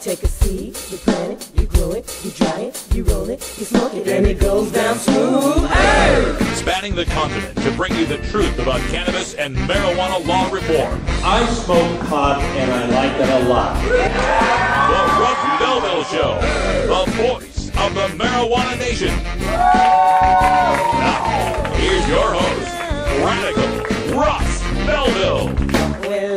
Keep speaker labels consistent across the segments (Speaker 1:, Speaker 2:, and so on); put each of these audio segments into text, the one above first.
Speaker 1: take a seed, you plant it, you grow it, you dry it, you roll it, you smoke it, and it goes down smooth. Hey! Spanning the continent to bring you the truth about cannabis and marijuana law reform.
Speaker 2: I smoke pot and I like it a lot.
Speaker 1: The Russ Belville Show, the voice of the marijuana nation. Now, here's your host, Radical Russ Belville.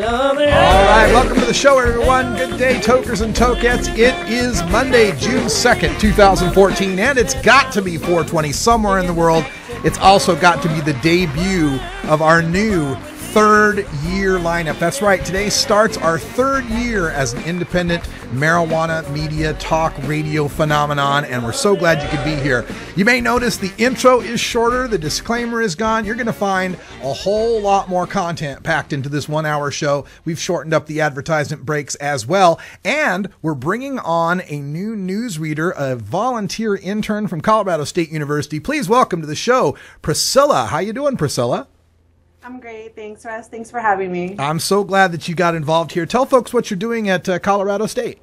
Speaker 3: All right, welcome to the show, everyone. Good day, tokers and tokettes. It is Monday, June 2nd, 2014, and it's got to be 420 somewhere in the world. It's also got to be the debut of our new third-year lineup. That's right, today starts our third year as an independent marijuana media talk radio phenomenon, and we're so glad you could be here. You may notice the intro is shorter, the disclaimer is gone. You're going to find a whole lot more content packed into this 1 hour show. We've shortened up the advertisement breaks as well, and we're bringing on a new newsreader, a volunteer intern from Colorado State University. Please welcome to the show, Priscilla. How you doing, Priscilla?
Speaker 4: I'm great. Thanks, Russ. Thanks for having me.
Speaker 3: I'm so glad that you got involved here. Tell folks what you're doing at Colorado State.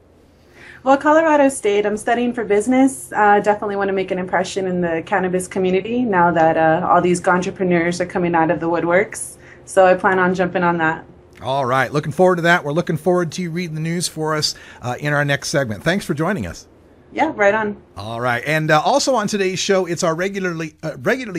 Speaker 4: Well, Colorado State, I'm studying for business. Definitely want to make an impression in the cannabis community now that all these entrepreneurs are coming out of the woodworks. So I plan on jumping on that.
Speaker 3: All right. Looking forward to that. We're looking forward to you reading the news for us in our next segment. Thanks for joining us.
Speaker 4: Yeah, right on.
Speaker 3: All right. And also on today's show, it's our regularly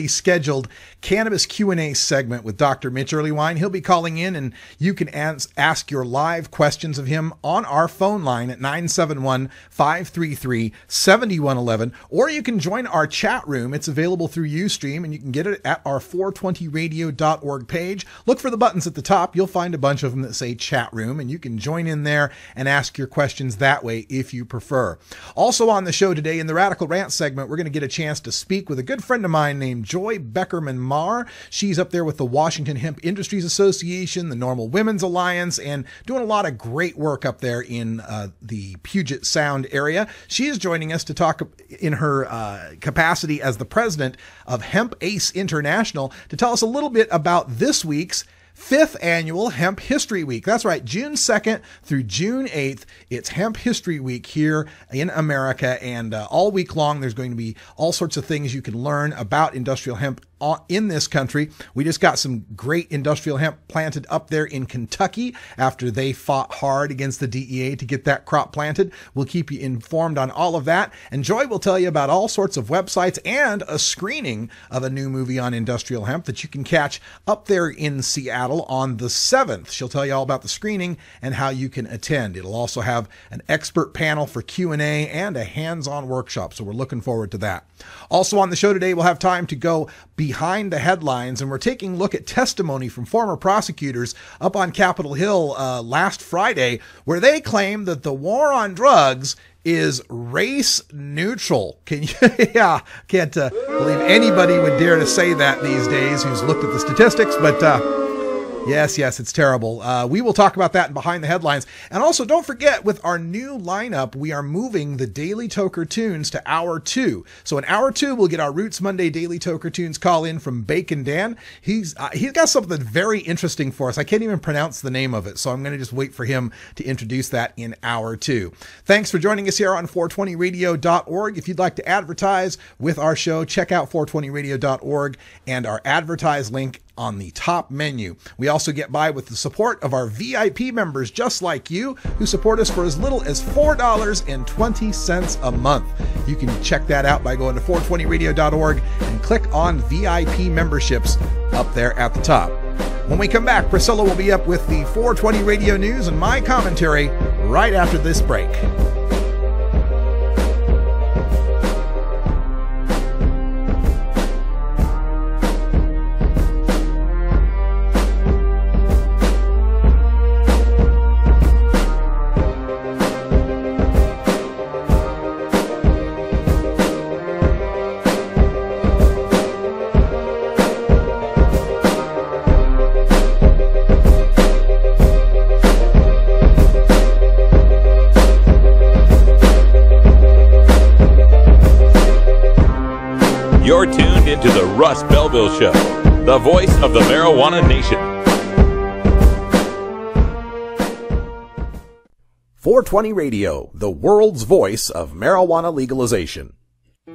Speaker 3: scheduled Cannabis Q&A segment with Dr. Mitch Earleywine. He'll be calling in, and you can ask your live questions of him on our phone line at 971-533-7111, or you can join our chat room. It's available through Ustream, and you can get it at our 420radio.org page. Look for the buttons at the top. You'll find a bunch of them that say chat room, and you can join in there and ask your questions that way if you prefer. Also on the show today, in the Radical Rant segment, we're going to get a chance to speak with a good friend of mine named Joy Beckerman Maher. She's up there with the Washington Hemp Industries Association, the Normal Women's Alliance, and doing a lot of great work up there in the Puget Sound area. She is joining us to talk in her capacity as the president of Hemp Ace International to tell us a little bit about this week's 5th annual Hemp History Week. That's right, June 2nd through June 8th. It's Hemp History Week here in America, and all week long there's going to be all sorts of things you can learn about industrial hemp in this country. We just got some great industrial hemp planted up there in Kentucky after they fought hard against the DEA to get that crop planted. We'll keep you informed on all of that. And Joy will tell you about all sorts of websites and a screening of a new movie on industrial hemp that you can catch up there in Seattle on the 7th. She'll tell you all about the screening and how you can attend. It'll also have an expert panel for Q&A and a hands-on workshop. So we're looking forward to that. Also on the show today, we'll have time to go behind the headlines, and we're taking a look at testimony from former prosecutors up on Capitol Hill last Friday, where they claim that the war on drugs is race neutral. Can you? Yeah, can't believe anybody would dare to say that these days who's looked at the statistics, but yes, it's terrible. We will talk about that in Behind the Headlines. And also, don't forget, with our new lineup, we are moving the Daily Toker Tunes to Hour 2. So in Hour 2, we'll get our Roots Monday Daily Toker Tunes call in from Bacon Dan. He's got something very interesting for us. I can't even pronounce the name of it, so I'm going to just wait for him to introduce that in Hour 2. Thanks for joining us here on 420radio.org. If you'd like to advertise with our show, check out 420radio.org and our advertise link on the top menu. We also get by with the support of our VIP members just like you, who support us for as little as $4.20 a month. You can check that out by going to 420radio.org and click on VIP memberships up there at the top. When we come back, Priscilla will be up with the 420 Radio News and my commentary right after this break.
Speaker 1: You're tuned into the Russ Belville Show, the voice of the marijuana nation.
Speaker 5: 420 Radio, the world's voice of marijuana legalization.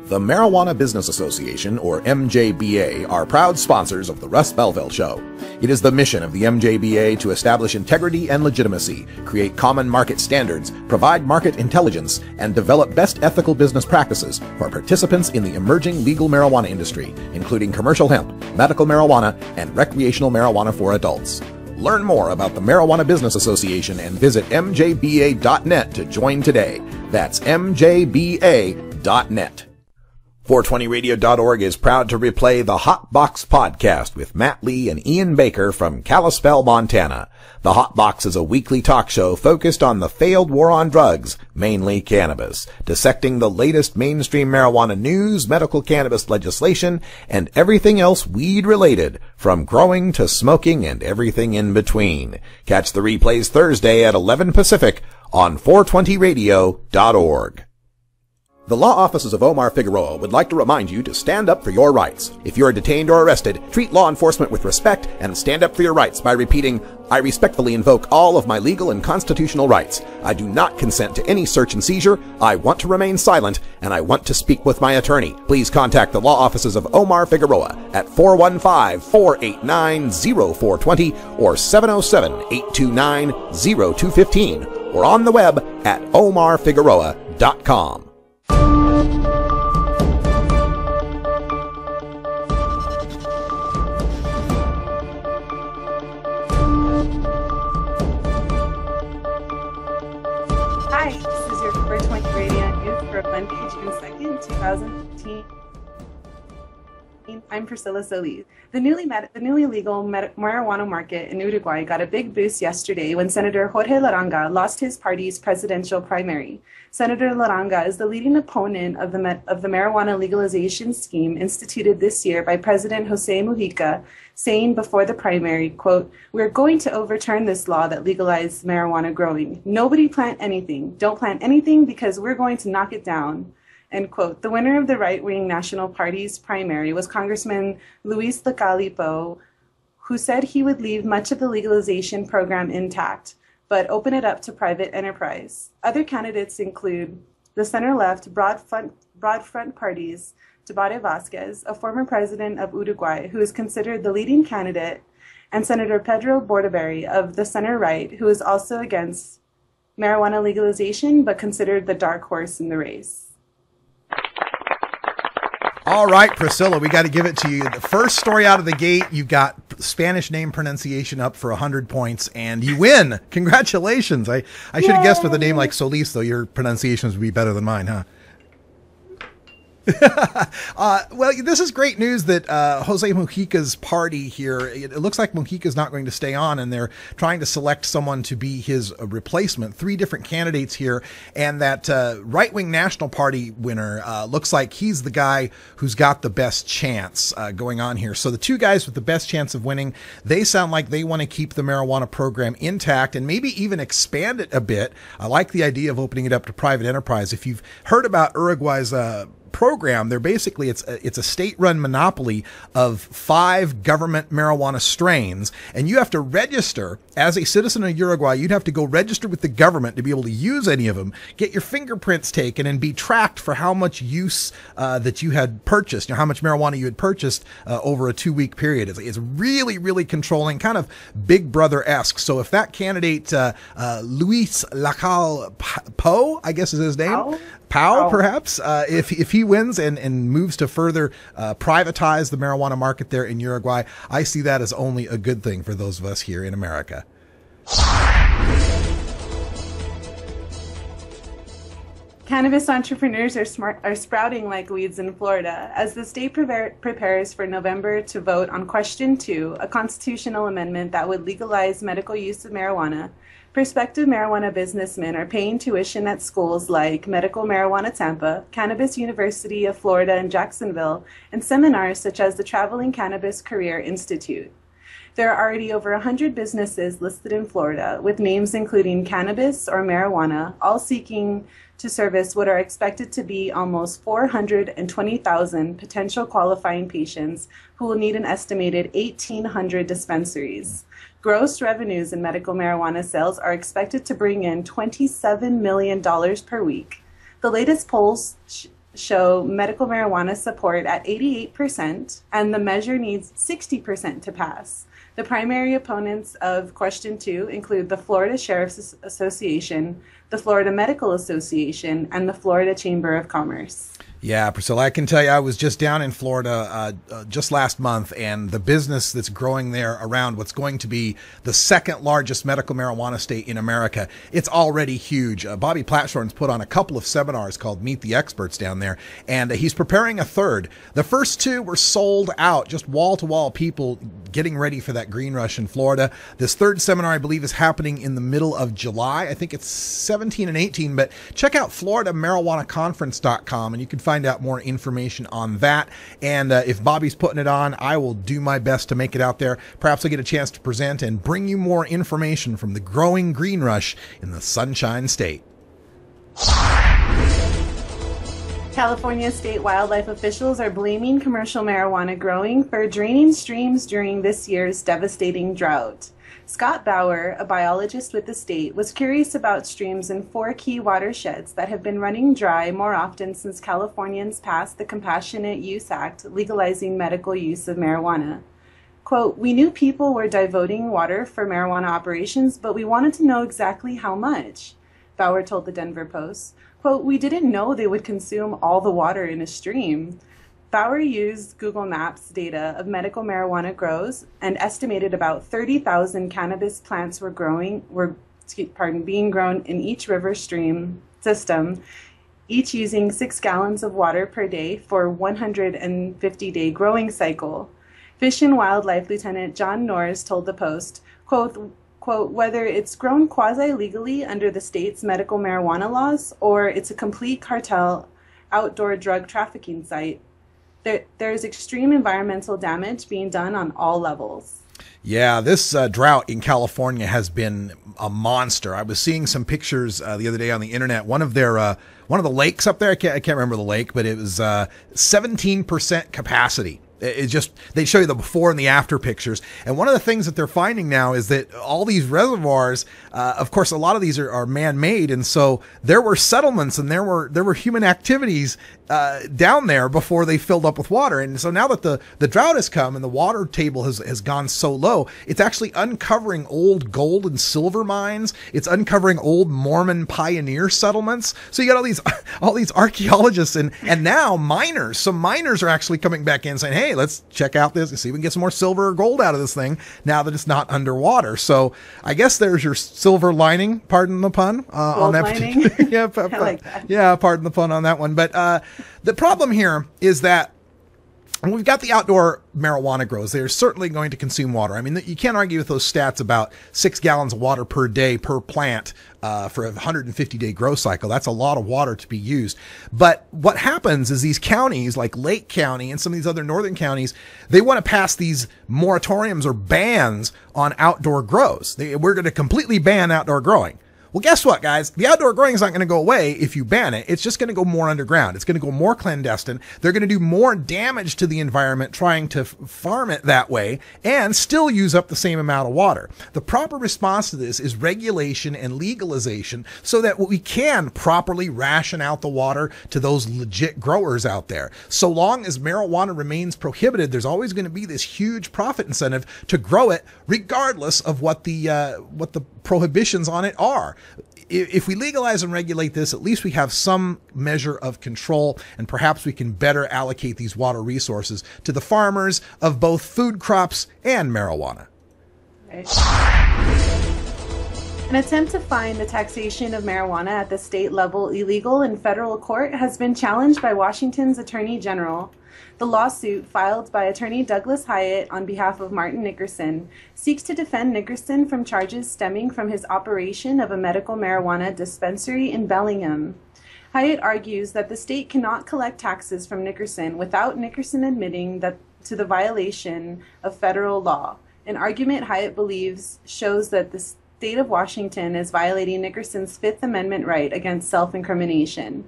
Speaker 5: The Marijuana Business Association, or MJBA, are proud sponsors of the Russ Belville Show. It is the mission of the MJBA to establish integrity and legitimacy, create common market standards, provide market intelligence, and develop best ethical business practices for participants in the emerging legal marijuana industry, including commercial hemp, medical marijuana, and recreational marijuana for adults. Learn more about the Marijuana Business Association and visit mjba.net to join today. That's mjba.net. 420radio.org is proud to replay the Hot Box podcast with Matt Lee and Ian Baker from Kalispell, Montana. The Hot Box is a weekly talk show focused on the failed war on drugs, mainly cannabis, dissecting the latest mainstream marijuana news, medical cannabis legislation, and everything else weed-related, from growing to smoking and everything in between. Catch the replays Thursday at 11 Pacific on 420radio.org. The law offices of Omar Figueroa would like to remind you to stand up for your rights. If you are detained or arrested, treat law enforcement with respect and stand up for your rights by repeating, "I respectfully invoke all of my legal and constitutional rights. I do not consent to any search and seizure. I want to remain silent, and I want to speak with my attorney." Please contact the law offices of Omar Figueroa at 415-489-0420 or 707-829-0215 or on the web at omarfigueroa.com.
Speaker 4: Hi, this is your 420 Radio News for Monday, June 2nd, 2015. I'm Priscilla Solis. The newly legal marijuana market in Uruguay got a big boost yesterday when Senator Jorge Laranga lost his party's presidential primary. Senator Laranga is the leading opponent of the marijuana legalization scheme instituted this year by President Jose Mujica, saying before the primary, quote, "We're going to overturn this law that legalized marijuana growing. Nobody plant anything. Don't plant anything because we're going to knock it down." End quote. The winner of the right-wing National Party's primary was Congressman Luis Lacalipo, who said he would leave much of the legalization program intact, but open it up to private enterprise. Other candidates include the center-left Broad Front Party's Tabate Vasquez, a former president of Uruguay, who is considered the leading candidate, and Senator Pedro Bordaberry of the center-right, who is also against marijuana legalization but considered the dark horse in the race.
Speaker 3: All right, Priscilla, we got to give it to you. The first story out of the gate, you've got Spanish name pronunciation up for 100 points, and you win. Congratulations. I should have guessed with a name like Solis, though your pronunciations would be better than mine, huh? Well, this is great news that Jose Mujica's party here, it looks like Mujica's not going to stay on, and they're trying to select someone to be his replacement. 3 different candidates here, and that right-wing National Party winner looks like he's the guy who's got the best chance going on here. So the 2 guys with the best chance of winning, they sound like they want to keep the marijuana program intact and maybe even expand it a bit. I like the idea of opening it up to private enterprise. If you've heard about Uruguay's program, they're basically, it's a state-run monopoly of 5 government marijuana strains, and you have to register as a citizen of Uruguay. You'd have to go register with the government to be able to use any of them, get your fingerprints taken, and be tracked for how much use that you had purchased, how much marijuana you had purchased over a 2-week period. It's really, really controlling, kind of Big Brother-esque. So if that candidate, Luis Lacalipo, I guess is his name, Pau, perhaps, if he wins and moves to further privatize the marijuana market there in Uruguay, I see that as only a good thing for those of us here in America.
Speaker 4: Cannabis entrepreneurs are sprouting like weeds in Florida as the state prepares for November to vote on Question 2, a constitutional amendment that would legalize medical use of marijuana. Prospective marijuana businessmen are paying tuition at schools like Medical Marijuana Tampa, Cannabis University of Florida in Jacksonville, and seminars such as the Traveling Cannabis Career Institute. There are already over 100 businesses listed in Florida, with names including cannabis or marijuana, all seeking to service what are expected to be almost 420,000 potential qualifying patients who will need an estimated 1,800 dispensaries. Gross revenues in medical marijuana sales are expected to bring in $27 million per week. The latest polls show medical marijuana support at 88%, and the measure needs 60% to pass. The primary opponents of Question 2 include the Florida Sheriff's Association, the Florida Medical Association, and the Florida Chamber of Commerce.
Speaker 3: Yeah, Priscilla, I can tell you I was just down in Florida just last month, and the business that's growing there around what's going to be the second largest medical marijuana state in America, it's already huge. Bobby Platshorn's put on a couple of seminars called Meet the Experts down there, and he's preparing a third. The first two were sold out, just wall-to-wall people getting ready for that green rush in Florida. This third seminar, I believe, is happening in the middle of July. I think it's 17 and 18, but check out FloridaMarijuanaConference.com, and you can find out more information on that. And if Bobby's putting it on, I will do my best to make it out there. Perhaps I'll get a chance to present and bring you more information from the growing green rush in the Sunshine State.
Speaker 4: California state wildlife officials are blaming commercial marijuana growing for draining streams during this year's devastating drought. Scott Bauer, a biologist with the state, was curious about streams in 4 key watersheds that have been running dry more often since Californians passed the Compassionate Use Act legalizing medical use of marijuana. Quote, "We knew people were devoting water for marijuana operations, but we wanted to know exactly how much," Bauer told the Denver Post. Quote, "We didn't know they would consume all the water in a stream." Bauer used Google Maps data of medical marijuana grows and estimated about 30,000 cannabis plants were being grown in each river stream system, each using 6 gallons of water per day for 150-day growing cycle. Fish and Wildlife Lieutenant John Norris told the Post, quote, "Whether it's grown quasi-legally under the state's medical marijuana laws or it's a complete cartel outdoor drug trafficking site, there's extreme environmental damage being done on all levels."
Speaker 3: Yeah, this drought in California has been a monster. I was seeing some pictures the other day on the internet. One of the lakes up there, I can't remember the lake, but it was 17% capacity. It just, they show you the before and the after pictures. And one of the things that they're finding now is that all these reservoirs, of course, a lot of these are man-made. And so there were settlements and there were human activities down there before they filled up with water. And so now that the drought has come and the water table has gone so low, it's actually uncovering old gold and silver mines. It's uncovering old Mormon pioneer settlements. So you got all these archaeologists and now miners. Some miners are actually coming back in saying, hey, let's check out this and see if we can get some more silver or gold out of this thing now that it's not underwater. So I guess there's your silver lining, pardon the pun, on that.
Speaker 4: Lining.
Speaker 3: Yeah,
Speaker 4: I like that.
Speaker 3: Yeah, pardon the pun on that one. But the problem here is that when we've got the outdoor marijuana grows, they're certainly going to consume water. I mean, you can't argue with those stats about 6 gallons of water per day per plant for a 150-day grow cycle. That's a lot of water to be used. But what happens is these counties like Lake County and some of these other northern counties, they want to pass these moratoriums or bans on outdoor grows. We're going to completely ban outdoor growing. Well, guess what, guys? The outdoor growing is not going to go away if you ban it. It's just going to go more underground. It's going to go more clandestine. They're going to do more damage to the environment trying to farm it that way and still use up the same amount of water. The proper response to this is regulation and legalization so that we can properly ration out the water to those legit growers out there. So long as marijuana remains prohibited, there's always going to be this huge profit incentive to grow it regardless of what the prohibitions on it are. If we legalize and regulate this, at least we have some measure of control, and perhaps we can better allocate these water resources to the farmers of both food crops and marijuana.
Speaker 4: Right. An attempt to find the taxation of marijuana at the state level illegal in federal court has been challenged by Washington's Attorney General. The lawsuit, filed by Attorney Douglas Hyatt on behalf of Martin Nickerson, seeks to defend Nickerson from charges stemming from his operation of a medical marijuana dispensary in Bellingham. Hyatt argues that the state cannot collect taxes from Nickerson without Nickerson admitting to the violation of federal law. an argument Hyatt believes shows that the state of Washington is violating Nickerson's Fifth Amendment right against self-incrimination.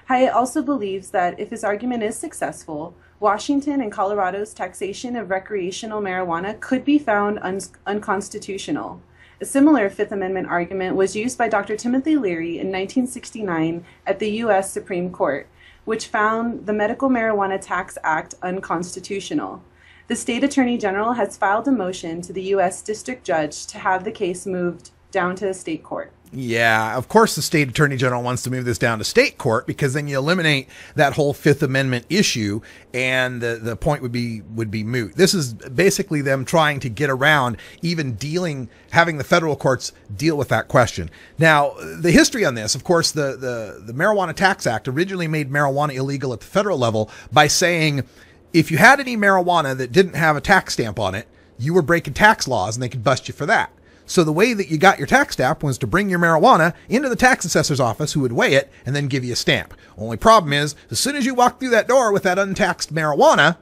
Speaker 4: Hyatt also believes that if his argument is successful, Washington and Colorado's taxation of recreational marijuana could be found unconstitutional. A similar Fifth Amendment argument was used by Dr. Timothy Leary in 1969 at the U.S. Supreme Court, which found the Medical Marijuana Tax Act unconstitutional. The state attorney general has filed a motion to the U.S. district judge to have the case moved down to the state court.
Speaker 3: Yeah, of course the state attorney general wants to move this down to state court because then you eliminate that whole Fifth Amendment issue and the point would be moot. This is basically them trying to get around even having the federal courts deal with that question. Now, the history on this, of course, the Marijuana Tax Act originally made marijuana illegal at the federal level by saying if you had any marijuana that didn't have a tax stamp on it, you were breaking tax laws and they could bust you for that. So the way that you got your tax stamp was to bring your marijuana into the tax assessor's office who would weigh it and then give you a stamp. Only problem is, as soon as you walked through that door with that untaxed marijuana,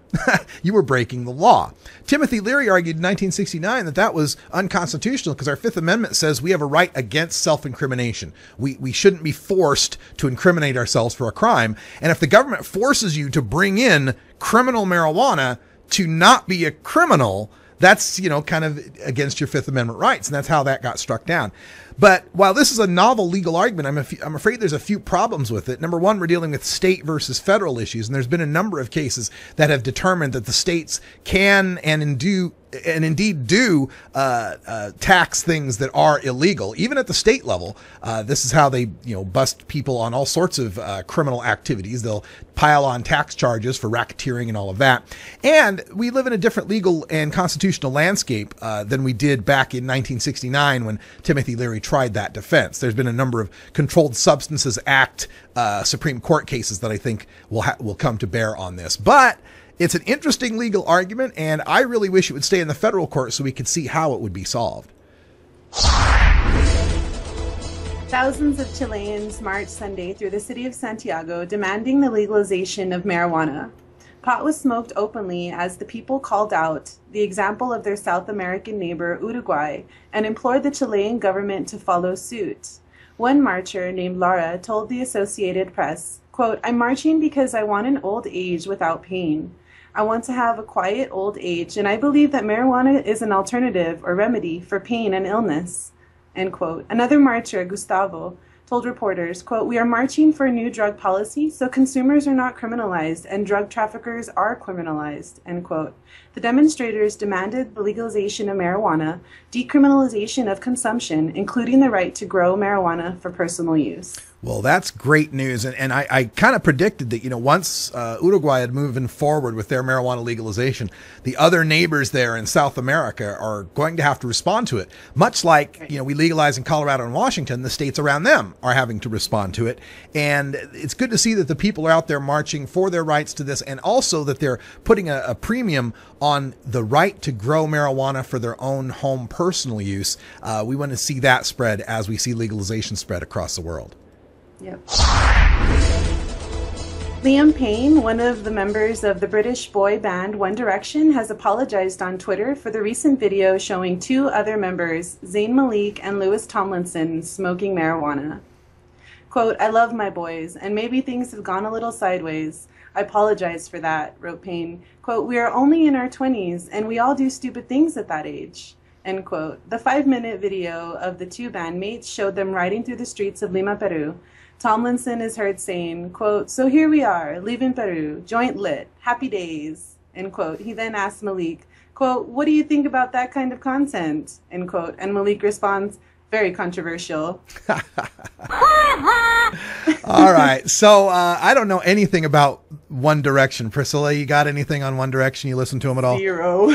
Speaker 3: you were breaking the law. Timothy Leary argued in 1969 that was unconstitutional because our Fifth Amendment says we have a right against self-incrimination. We shouldn't be forced to incriminate ourselves for a crime. And if the government forces you to bring in criminal marijuana to not be a criminal, that's, kind of against your Fifth Amendment rights. And that's how that got struck down. But while this is a novel legal argument, I'm afraid there's a few problems with it. Number one, we're dealing with state versus federal issues. And there's been a number of cases that have determined that the states can and indeed do tax things that are illegal, even at the state level. This is how they, bust people on all sorts of criminal activities. They'll pile on tax charges for racketeering and all of that. And we live in a different legal and constitutional landscape than we did back in 1969 when Timothy Leary tried that defense. There's been a number of Controlled Substances Act Supreme Court cases that I think will come to bear on this. But it's an interesting legal argument, and I really wish it would stay in the federal court so we could see how it would be solved.
Speaker 4: Thousands of Chileans marched Sunday through the city of Santiago demanding the legalization of marijuana. Pot was smoked openly as the people called out the example of their South American neighbor Uruguay and implored the Chilean government to follow suit. One marcher named Laura told the Associated Press, quote, "I'm marching because I want an old age without pain. I want to have a quiet old age, and I believe that marijuana is an alternative or remedy for pain and illness," end quote. Another marcher, Gustavo, told reporters, quote, "We are marching for a new drug policy so consumers are not criminalized and drug traffickers are criminalized," end quote. The demonstrators demanded the legalization of marijuana, decriminalization of consumption, including the right to grow marijuana for personal use.
Speaker 3: Well, that's great news. And I kind of predicted that, once Uruguay had moving forward with their marijuana legalization, the other neighbors there in South America are going to have to respond to it. Much like, we legalize in Colorado and Washington, the states around them are having to respond to it. And it's good to see that the people are out there marching for their rights to this, and also that they're putting a premium on the right to grow marijuana for their own home personal use. We want to see that spread as we see legalization spread across the world.
Speaker 4: Yep. Liam Payne, one of the members of the British boy band One Direction, has apologized on Twitter for the recent video showing two other members, Zayn Malik and Louis Tomlinson, smoking marijuana. Quote, "I love my boys, and maybe things have gone a little sideways. I apologize for that," wrote Payne. Quote, "We are only in our 20s, and we all do stupid things at that age," end quote. The 5-minute video of the two bandmates showed them riding through the streets of Lima, Peru. Tomlinson is heard saying, quote, "So here we are, leaving Peru, joint lit, happy days," end quote. He then asked Malik, quote, "What do you think about that kind of content?" end quote. And Malik responds, "Very controversial."
Speaker 3: All right. So I don't know anything about One Direction. Priscilla, you got anything on One Direction? You listen to them at all?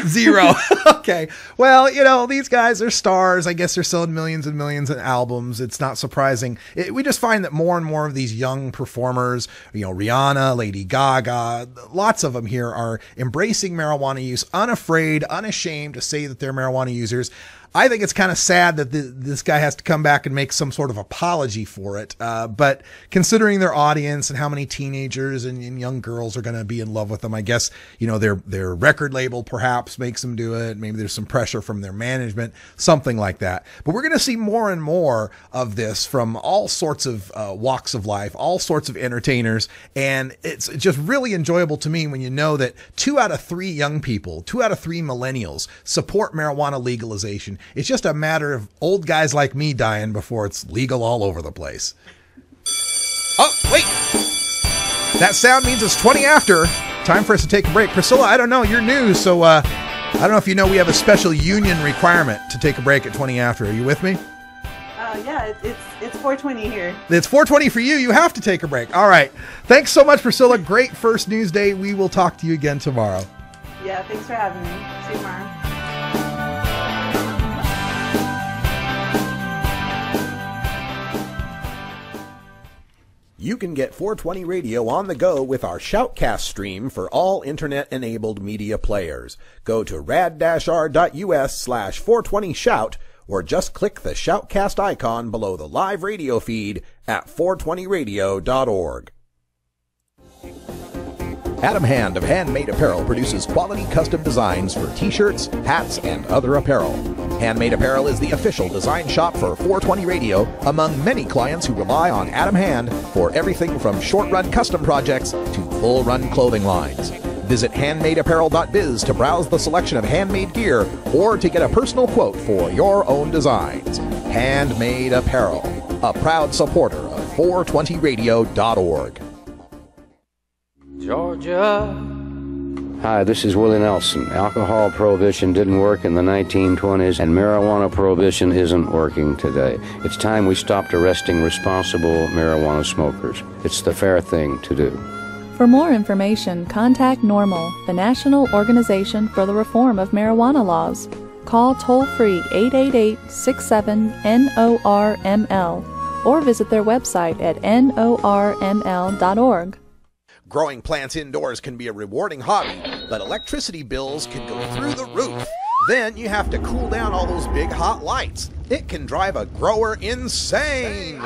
Speaker 3: Zero. Okay. Well, these guys are stars. I guess they're selling millions and millions of albums. It's not surprising. We just find that more and more of these young performers, Rihanna, Lady Gaga, lots of them here are embracing marijuana use, unafraid, unashamed to say that they're marijuana users. I think it's kind of sad that this guy has to come back and make some sort of apology for it. But considering their audience and how many teenagers and young girls are going to be in love with them. I guess, their record label perhaps makes them do it. Maybe there's some pressure from their management, something like that. But we're going to see more and more of this from all sorts of walks of life, all sorts of entertainers. And it's just really enjoyable to me when you know that 2 out of 3 young people, 2 out of 3 millennials support marijuana legalization. It's just a matter of old guys like me dying before it's legal all over the place. Oh, wait. That sound means it's 20 after. Time for us to take a break. Priscilla, I don't know. You're new, so I don't know if you know we have a special union requirement to take a break at 20 after. Are you with me?
Speaker 4: Yeah, it's 4:20 here.
Speaker 3: It's 4:20 for you. You have to take a break. All right. Thanks so much, Priscilla. Great first news day. We will talk to you again tomorrow.
Speaker 4: Yeah, thanks for having me. See you tomorrow.
Speaker 5: You can get 420 Radio on the go with our Shoutcast stream for all internet-enabled media players. Go to rad-r.us/420shout or just click the Shoutcast icon below the live radio feed at 420radio.org. Adam Hand of Handmade Apparel produces quality custom designs for t-shirts, hats, and other apparel. Handmade Apparel is the official design shop for 420 Radio, among many clients who rely on Adam Hand for everything from short-run custom projects to full-run clothing lines. Visit handmadeapparel.biz to browse the selection of handmade gear or to get a personal quote for your own designs. Handmade Apparel, a proud supporter of 420radio.org.
Speaker 6: Georgia. Hi, this is Willie Nelson. Alcohol prohibition didn't work in the 1920s, and marijuana prohibition isn't working today. It's time we stopped arresting responsible marijuana smokers. It's the fair thing to do.
Speaker 7: For more information, contact NORML, the National Organization for the Reform of Marijuana Laws. Call toll-free 888-67-NORML or visit their website at norml.org.
Speaker 5: Growing plants indoors can be a rewarding hobby, but electricity bills can go through the roof. Then you have to cool down all those big hot lights. It can drive a grower insane.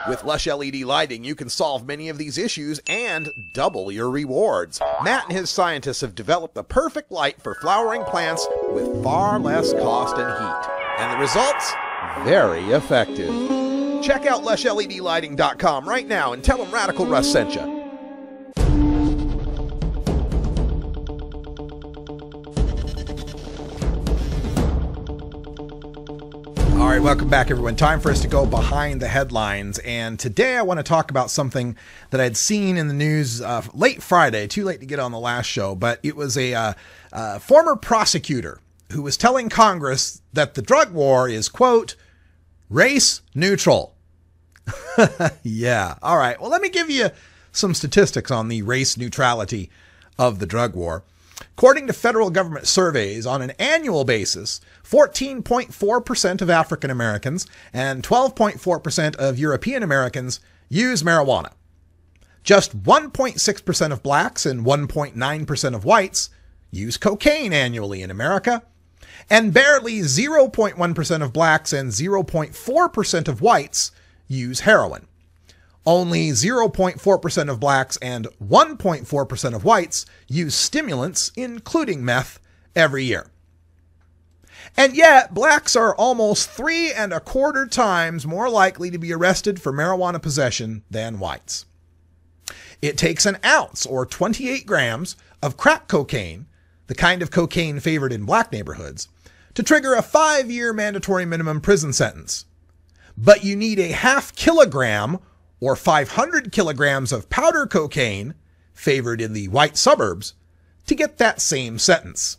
Speaker 5: With Lush LED lighting, you can solve many of these issues and double your rewards. Matt and his scientists have developed the perfect light for flowering plants with far less cost and heat. And the results? Very effective. Check out lushledlighting.com right now and tell them Radical Russ sent you.
Speaker 3: All right, welcome back, everyone. Time for us to go behind the headlines. And today I want to talk about something that I'd seen in the news late Friday, too late to get on the last show, but it was a former prosecutor who was telling Congress that the drug war is, quote, race neutral. Yeah. All right. Well, let me give you some statistics on the race neutrality of the drug war. According to federal government surveys, on an annual basis, 14.4% of African Americans and 12.4% of European Americans use marijuana. Just 1.6% of blacks and 1.9% of whites use cocaine annually in America, and barely 0.1% of blacks and 0.4% of whites use heroin. Only 0.4% of blacks and 1.4% of whites use stimulants, including meth, every year. And yet, blacks are almost 3.25 times more likely to be arrested for marijuana possession than whites. It takes an ounce, or 28 grams, of crack cocaine, the kind of cocaine favored in black neighborhoods, to trigger a 5-year mandatory minimum prison sentence. But you need a half kilogram or 500 kilograms of powder cocaine, favored in the white suburbs, to get that same sentence.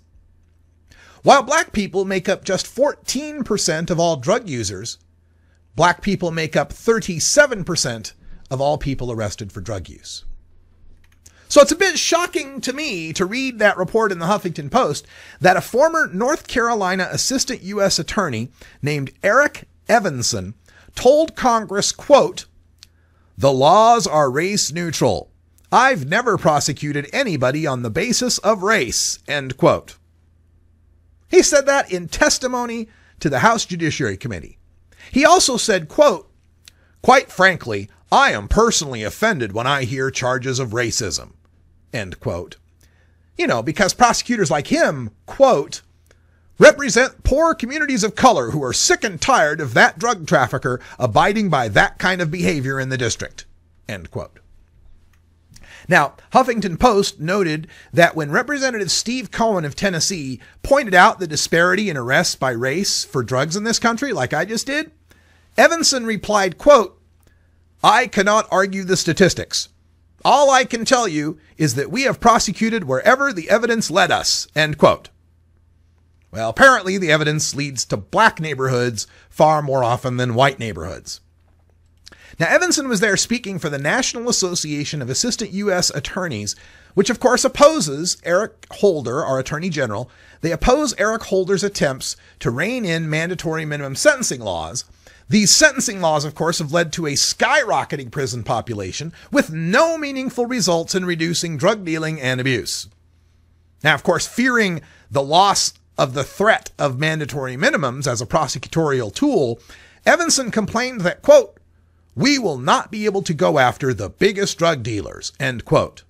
Speaker 3: While black people make up just 14% of all drug users, black people make up 37% of all people arrested for drug use. So it's a bit shocking to me to read that report in the Huffington Post that a former North Carolina assistant U.S. attorney named Eric Evanson told Congress, quote, "The laws are race neutral. I've never prosecuted anybody on the basis of race," end quote. He said that in testimony to the House Judiciary Committee. He also said, quote, "Quite frankly, I am personally offended when I hear charges of racism," end quote. Because prosecutors like him, quote, represent poor communities of color who are sick and tired of that drug trafficker abiding by that kind of behavior in the district, end quote. Now, Huffington Post noted that when Representative Steve Cohen of Tennessee pointed out the disparity in arrests by race for drugs in this country, like I just did, Evanson replied, quote, I cannot argue the statistics. All I can tell you is that we have prosecuted wherever the evidence led us, end quote. Well, apparently the evidence leads to black neighborhoods far more often than white neighborhoods. Now, Evanson was there speaking for the National Association of Assistant U.S. Attorneys, which of course opposes Eric Holder, our Attorney General. They oppose Eric Holder's attempts to rein in mandatory minimum sentencing laws. These sentencing laws, of course, have led to a skyrocketing prison population with no meaningful results in reducing drug dealing and abuse. Now, of course, fearing the loss of the threat of mandatory minimums as a prosecutorial tool, Evanson complained that, quote, we will not be able to go after the biggest drug dealers, end quote.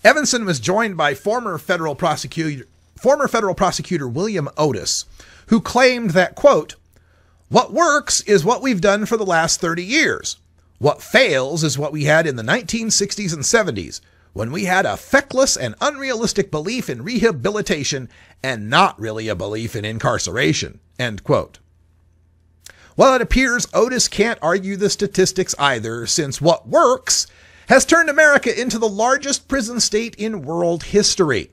Speaker 3: Evanson was joined by former federal prosecutor William Otis, who claimed that, quote, what works is what we've done for the last 30 years. What fails is what we had in the 1960s and 70s, when we had a feckless and unrealistic belief in rehabilitation and not really a belief in incarceration, end quote. Well, it appears Otis can't argue the statistics either, since what works has turned America into the largest prison state in world history.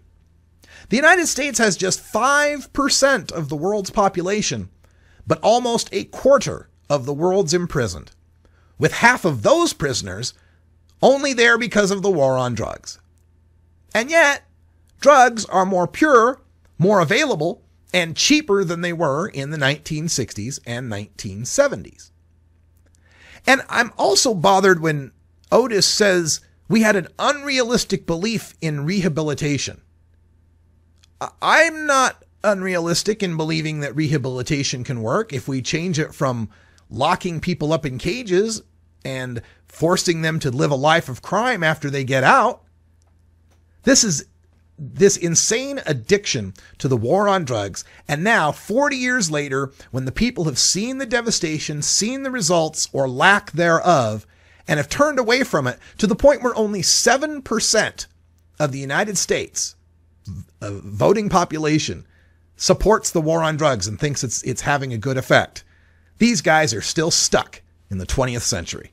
Speaker 3: The United States has just 5% of the world's population, but almost a quarter of the world's imprisoned, with half of those prisoners only there because of the war on drugs. And yet, drugs are more pure, more available, and cheaper than they were in the 1960s and 1970s. And I'm also bothered when Otis says we had an unrealistic belief in rehabilitation. I'm not unrealistic in believing that rehabilitation can work if we change it from locking people up in cages and forcing them to live a life of crime after they get out. This insane addiction to the war on drugs, and now 40 years later, when the people have seen the devastation, seen the results or lack thereof, and have turned away from it to the point where only 7% of the United States voting population supports the war on drugs and thinks it's having a good effect. These guys are still stuck in the 20th century.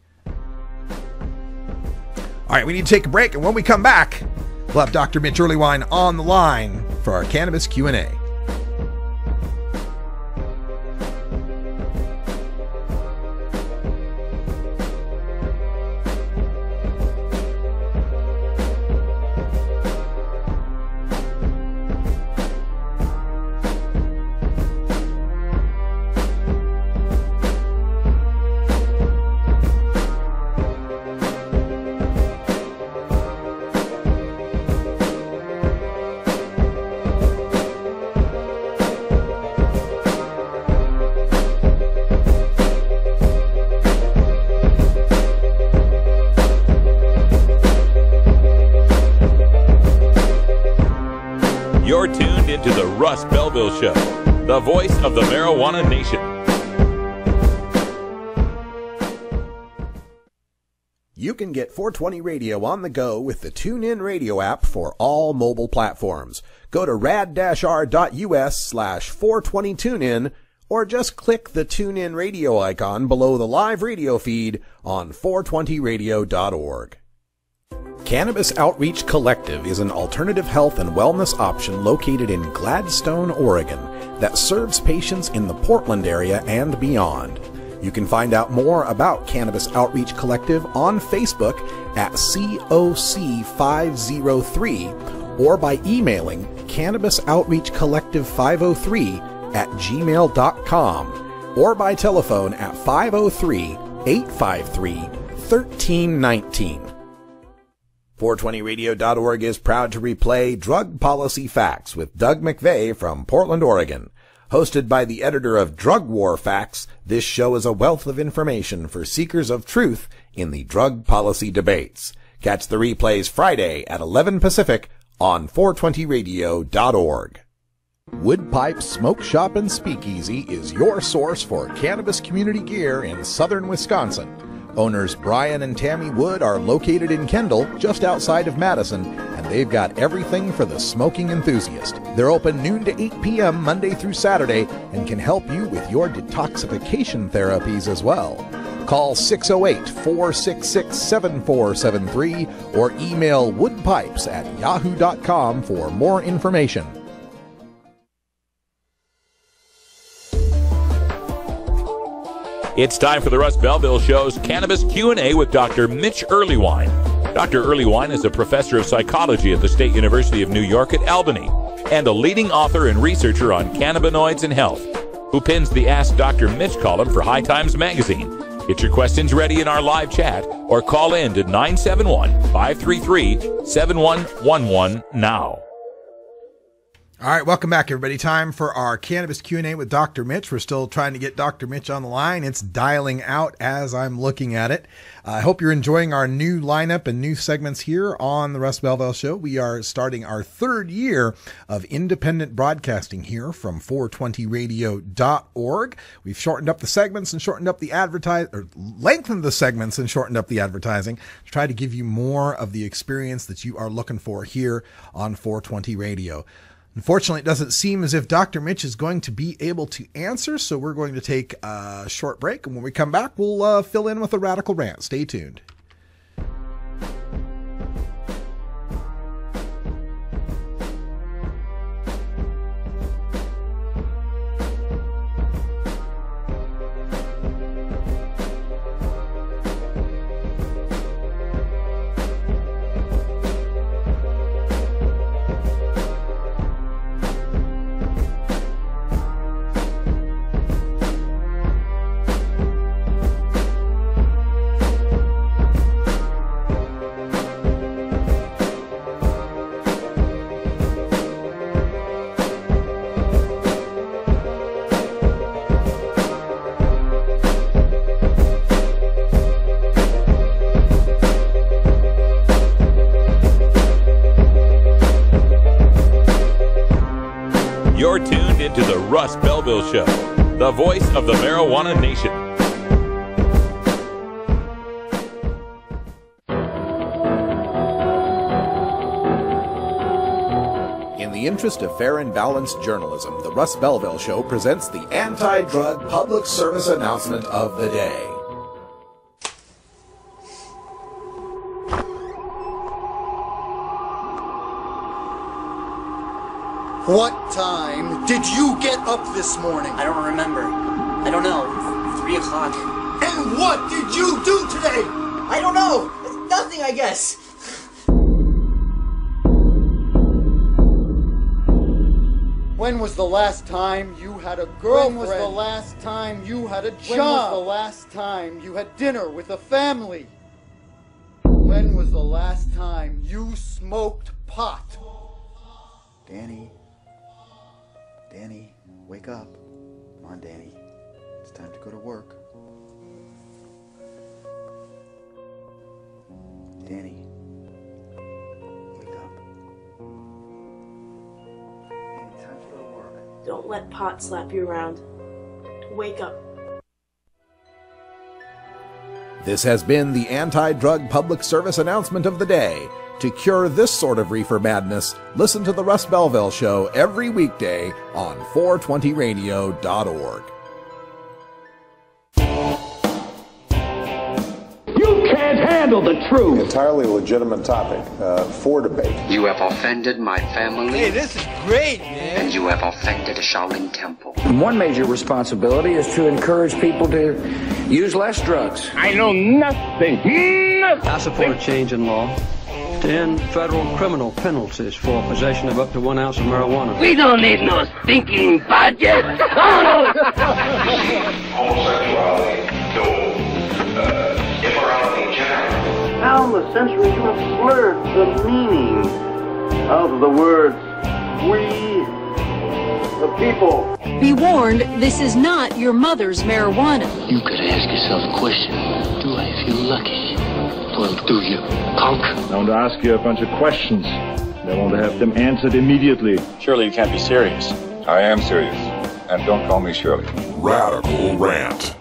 Speaker 3: All right, we need to take a break, and when we come back, we'll have Dr. Mitch Earleywine on the line for our Cannabis Q&A.
Speaker 1: You're tuned into the Russ Belville Show, the voice of the marijuana nation.
Speaker 5: You can get 420 Radio on the go with the TuneIn Radio app for all mobile platforms. Go to rad-r.us/420tunein or just click the TuneIn Radio icon below the live radio feed on 420radio.org. Cannabis Outreach Collective is an alternative health and wellness option located in Gladstone, Oregon, that serves patients in the Portland area and beyond. You can find out more about Cannabis Outreach Collective on Facebook at COC503 or by emailing cannabisoutreachcollective503@gmail.com or by telephone at 503-853-1319. 420radio.org is proud to replay Drug Policy Facts with Doug McVeigh from Portland, Oregon. Hosted by the editor of Drug War Facts, this show is a wealth of information for seekers of truth in the drug policy debates. Catch the replays Friday at 11 Pacific on 420radio.org. Woodpipe Smoke Shop and Speakeasy is your source for cannabis community gear in southern Wisconsin. Owners Brian and Tammy Wood are located in Kendall, just outside of Madison, and they've got everything for the smoking enthusiast. They're open noon to 8 p.m. Monday through Saturday and can help you with your detoxification therapies as well. Call 608-466-7473 or email woodpipes@yahoo.com for more information.
Speaker 1: It's time for the Russ Belville Show's Cannabis Q&A with Dr. Mitch Earleywine. Dr. Earleywine is a professor of psychology at the State University of New York at Albany and a leading author and researcher on cannabinoids and health, who pins the Ask Dr. Mitch column for High Times magazine. Get your questions ready in our live chat or call in to 971-533-7111 now.
Speaker 3: All right, welcome back, everybody. Time for our Cannabis Q&A with Dr. Mitch. We're still trying to get Dr. Mitch on the line. It's dialing out as I'm looking at it. I hope you're enjoying our new lineup and new segments here on the Russ Belville Show. We are starting our third year of independent broadcasting here from 420radio.org. We've shortened up the segments and shortened up the lengthened the segments and shortened up the advertising to try to give you more of the experience that you are looking for here on 420 Radio. Unfortunately, it doesn't seem as if Dr. Mitch is going to be able to answer, so we're going to take a short break, and when we come back, we'll fill in with a radical rant. Stay tuned.
Speaker 1: You're tuned into the Russ Belville Show, the voice of the marijuana nation.
Speaker 5: In the interest of fair and balanced journalism, the Russ Belville Show presents the anti-drug public service announcement of the day.
Speaker 8: What time did you get up this morning?
Speaker 9: I don't remember. I don't know. 3 o'clock.
Speaker 8: And what did you do today?
Speaker 9: I don't know. Nothing, I guess.
Speaker 8: When was the last time you had a girlfriend? When was the last time you had a job? When was the last time you had dinner with a family? When was the last time you smoked pot? Danny, wake up. Come on, Danny. It's time to go to work. Danny, wake up. Danny, time to go to work.
Speaker 10: Don't let pot slap you around. Wake up.
Speaker 5: This has been the anti-drug public service announcement of the day. To cure this sort of reefer madness, listen to the Russ Belville Show every weekday on 420radio.org.
Speaker 11: You can't handle the truth.
Speaker 12: Entirely legitimate topic for debate.
Speaker 13: You have offended my family.
Speaker 14: Hey, this is great, man.
Speaker 13: And you have offended a Shaolin temple.
Speaker 6: One major responsibility is to encourage people to use less drugs.
Speaker 11: I know nothing.
Speaker 15: I support a change in law to end federal criminal penalties for possession of up to 1 ounce of marijuana.
Speaker 11: We don't need no stinking budget.
Speaker 16: Homosexuality, no immorality in general.
Speaker 17: How in the century you have slurred the meaning of the words we, the people.
Speaker 18: Be warned, this is not your mother's marijuana.
Speaker 19: You could ask yourself a question. Do I feel lucky? Do
Speaker 11: world, do you, punk?
Speaker 2: I want to ask you a bunch of questions. I want to have them answered immediately.
Speaker 14: Surely you can't be serious.
Speaker 12: I am serious. And don't call me Shirley.
Speaker 1: Radical Rant.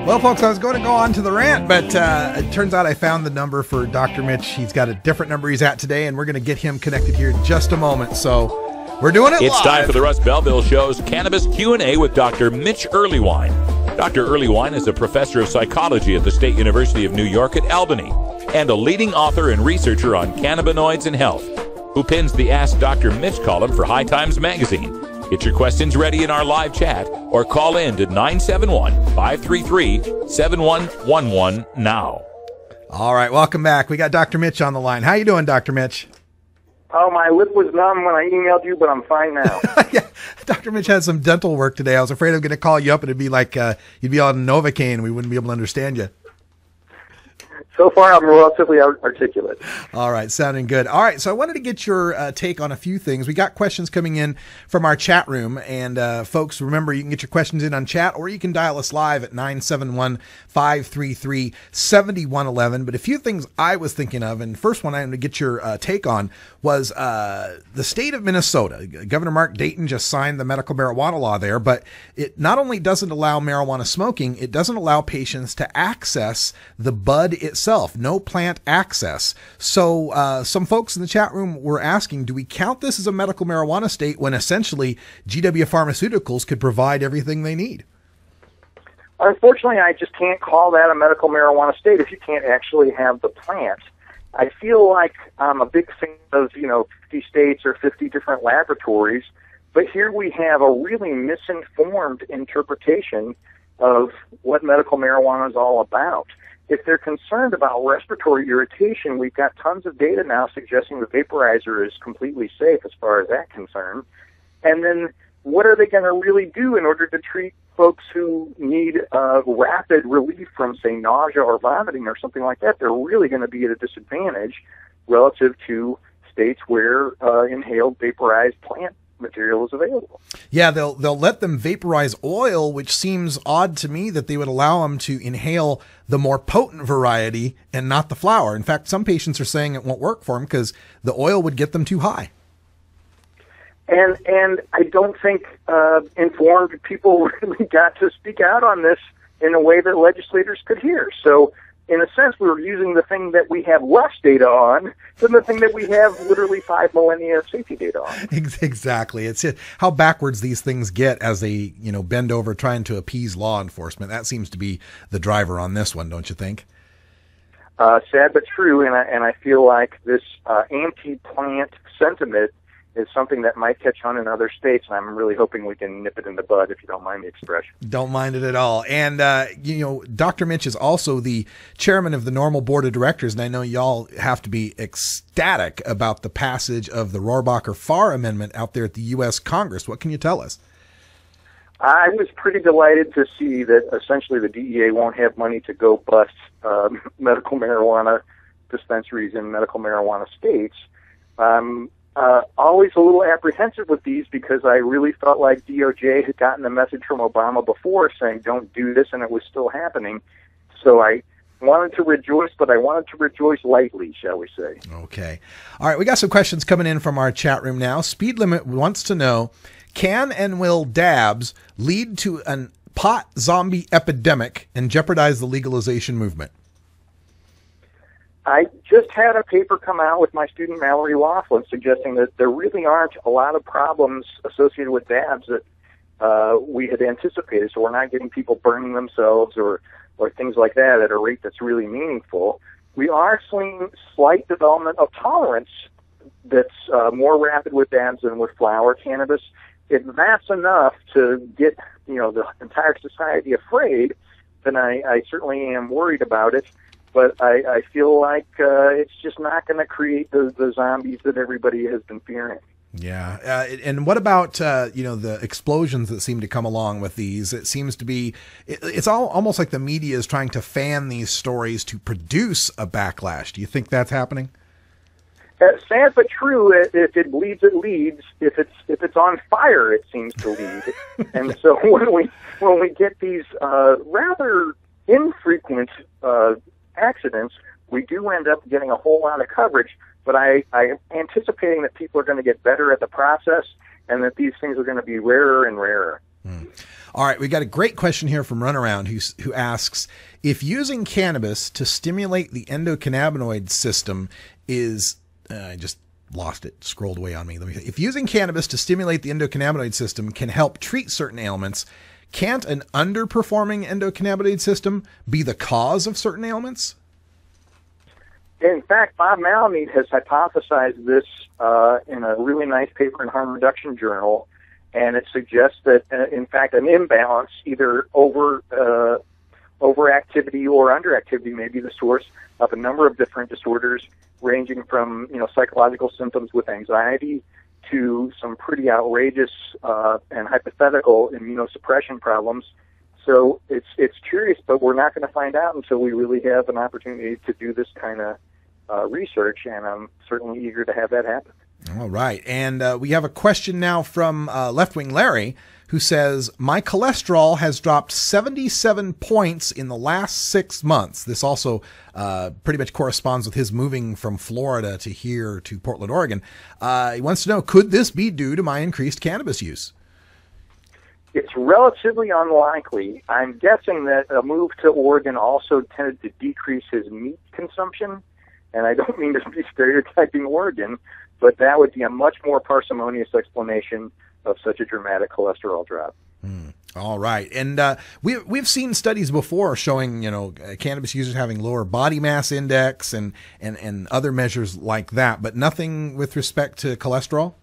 Speaker 3: Well, folks, I was going to go on to the rant, but it turns out I found the number for Dr. Mitch. He's got a different number he's at today, and we're going to get him connected here in just a moment. So we're doing it
Speaker 1: It's
Speaker 3: live.
Speaker 1: time for the Russ Belville Show's Cannabis Q&A with Dr. Mitch Earleywine. Dr. Earleywine is a professor of psychology at the State University of New York at Albany and a leading author and researcher on cannabinoids and health, who pins the Ask Dr. Mitch column for High Times Magazine. Get your questions ready in our live chat or call in to 971-533-7111 now.
Speaker 3: All right, welcome back. We got Dr. Mitch on the line. How you doing, Dr. Mitch?
Speaker 17: Oh, my lip was numb when I emailed you, but I'm fine now.
Speaker 3: Yeah, Dr. Mitch had some dental work today. I was afraid I was going to call you up and it'd be like you'd be on Novocaine and we wouldn't be able to understand you.
Speaker 17: So far, I'm relatively articulate.
Speaker 3: All right, sounding good. All right, so I wanted to get your take on a few things. We got questions coming in from our chat room, and folks, remember, you can get your questions in on chat, or you can dial us live at 971-533-7111. But a few things I was thinking of, and first one I wanted to get your take on was the state of Minnesota. Governor Mark Dayton just signed the medical marijuana law there, but it not only doesn't allow marijuana smoking, it doesn't allow patients to access the bud itself. No plant access. So some folks in the chat room were asking, do we count this as a medical marijuana state when essentially GW Pharmaceuticals could provide everything they need?
Speaker 17: Unfortunately, I just can't call that a medical marijuana state if you can't actually have the plant. I feel like I'm a big fan of, 50 states or 50 different laboratories, but here we have a really misinformed interpretation of what medical marijuana is all about. If they're concerned about respiratory irritation, we've got tons of data now suggesting the vaporizer is completely safe as far as that's concerned. And then what are they going to really do in order to treat folks who need rapid relief from, say, nausea or vomiting or something like that? They're really going to be at a disadvantage relative to states where inhaled vaporized plant material is available.
Speaker 3: Yeah, they'll let them vaporize oil, which seems odd to me that they would allow them to inhale the more potent variety and not the flower. In fact, some patients are saying it won't work for them because the oil would get them too high.
Speaker 17: And I don't think informed people really got to speak out on this in a way that legislators could hear. So in a sense, we were using the thing that we have less data on than the thing that we have literally 5 millennia of safety data on.
Speaker 3: Exactly. It's how backwards these things get as they, bend over trying to appease law enforcement. That seems to be the driver on this one, don't you think?
Speaker 17: Sad but true, and I feel like this anti-plant sentiment is something that might catch on in other states, and I'm really hoping we can nip it in the bud, if you don't mind the expression.
Speaker 3: Don't mind it at all. And, Dr. Mitch is also the chairman of the Normal Board of Directors, and I know y'all have to be ecstatic about the passage of the Rohrabacher-Farr Amendment out there at the U.S. Congress. What can you tell us?
Speaker 17: I was pretty delighted to see that essentially the DEA won't have money to go bust medical marijuana dispensaries in medical marijuana states. Always a little apprehensive with these because I really felt like DOJ had gotten a message from Obama before saying don't do this, and it was still happening. So I wanted to rejoice, but I wanted to rejoice lightly, shall we say.
Speaker 3: Okay. All right, we got some questions coming in from our chat room now. Speed Limit wants to know, can and will dabs lead to a pot zombie epidemic and jeopardize the legalization movement?
Speaker 17: I just had a paper come out with my student Mallory Laughlin suggesting that there really aren't a lot of problems associated with dabs that we had anticipated. So we're not getting people burning themselves or things like that at a rate that's really meaningful. We are seeing slight development of tolerance that's more rapid with dabs than with flower cannabis. If that's enough to get the entire society afraid, then I certainly am worried about it. But I feel like it's just not going to create the zombies that everybody has been fearing.
Speaker 3: Yeah. And what about, the explosions that seem to come along with these? It seems to be, it's almost like the media is trying to fan these stories to produce a backlash. Do you think that's happening?
Speaker 17: Sad but true. If it bleeds, it leads. If it's on fire, it seems to lead. And so when we get these rather infrequent accidents, we do end up getting a whole lot of coverage. But I'm anticipating that people are going to get better at the process and that these things are going to be rarer and rarer.
Speaker 3: All right, we got a great question here from Runaround who asks, if using cannabis to stimulate the endocannabinoid system is, I just lost it, scrolled away on me. If using cannabis to stimulate the endocannabinoid system can help treat certain ailments, can't an underperforming endocannabinoid system be the cause of certain ailments?
Speaker 17: In fact, Bob Malamud has hypothesized this in a really nice paper in Harm Reduction Journal, and it suggests that, in fact, an imbalance, either overactivity or underactivity, may be the source of a number of different disorders, ranging from psychological symptoms with anxiety to some pretty outrageous and hypothetical immunosuppression problems. So it's curious, but we're not going to find out until we really have an opportunity to do this kind of research, and I'm certainly eager to have that happen.
Speaker 3: All right. And we have a question now from Left Wing Larry, who says, my cholesterol has dropped 77 points in the last 6 months. This also pretty much corresponds with his moving from Florida to here to Portland, Oregon. He wants to know, could this be due to my increased cannabis use?
Speaker 17: It's relatively unlikely. I'm guessing that a move to Oregon also tended to decrease his meat consumption. And I don't mean to be stereotyping Oregon, but that would be a much more parsimonious explanation of such a dramatic cholesterol drop.
Speaker 3: All right. And we've seen studies before showing, cannabis users having lower body mass index and other measures like that, but nothing with respect to cholesterol?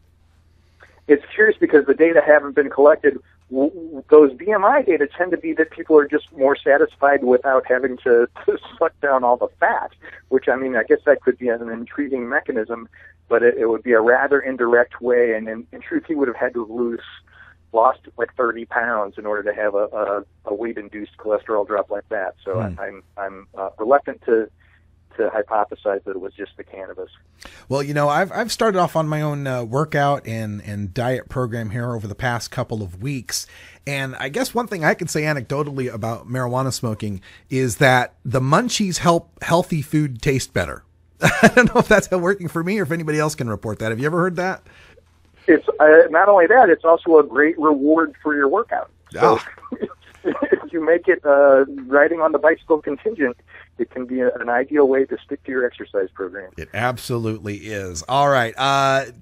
Speaker 17: It's curious because the data haven't been collected. Those BMI data tend to be that people are just more satisfied without having to suck down all the fat, which, I guess that could be an intriguing mechanism, but it would be a rather indirect way. And in truth, he would have had to lost like 30 pounds in order to have a weight-induced cholesterol drop like that. So I'm reluctant to hypothesize that it was just the cannabis.
Speaker 3: Well, I've started off on my own workout and diet program here over the past couple of weeks. And I guess one thing I can say anecdotally about marijuana smoking is that the munchies help healthy food taste better. I don't know if that's working for me or if anybody else can report that. Have you ever heard that?
Speaker 17: It's not only that, it's also a great reward for your workout. So if you make it riding on the bicycle contingent, it can be an ideal way to stick to your exercise program.
Speaker 3: It absolutely is. All right.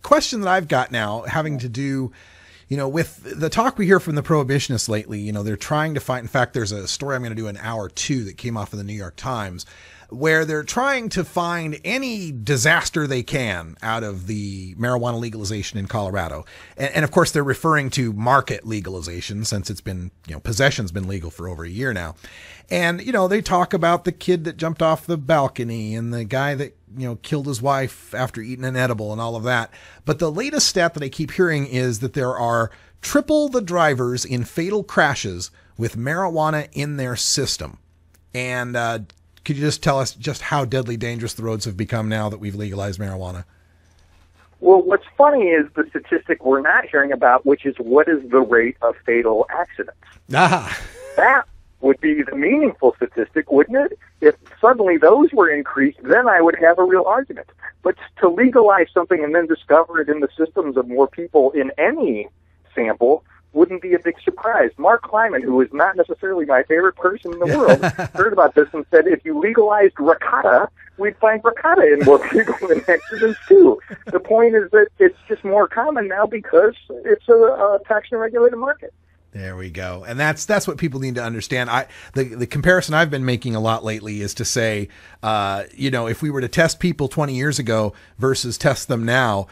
Speaker 3: Question that I've got now having to do, with the talk we hear from the prohibitionists lately, they're trying to find, in fact, there's a story I'm going to do in hour 2 that came off of the New York Times, where they're trying to find any disaster they can out of the marijuana legalization in Colorado. And of course, they're referring to market legalization since it's been, possession's been legal for over a year now. And, they talk about the kid that jumped off the balcony and the guy that, killed his wife after eating an edible and all of that. But the latest stat that I keep hearing is that there are triple the drivers in fatal crashes with marijuana in their system. And, could you just tell us just how deadly dangerous the roads have become now that we've legalized marijuana?
Speaker 17: Well, what's funny is the statistic we're not hearing about, which is what is the rate of fatal accidents. That would be the meaningful statistic, wouldn't it? If suddenly those were increased, then I would have a real argument. But to legalize something and then discover it in the systems of more people in any sample wouldn't be a big surprise. Mark Kleiman, who is not necessarily my favorite person in the world, heard about this and said, if you legalized ricotta, we'd find ricotta in more people in accidents too. The point is that it's just more common now because it's a taxed and regulated market.
Speaker 3: There we go. And that's what people need to understand. The comparison I've been making a lot lately is to say, if we were to test people 20 years ago versus test them now,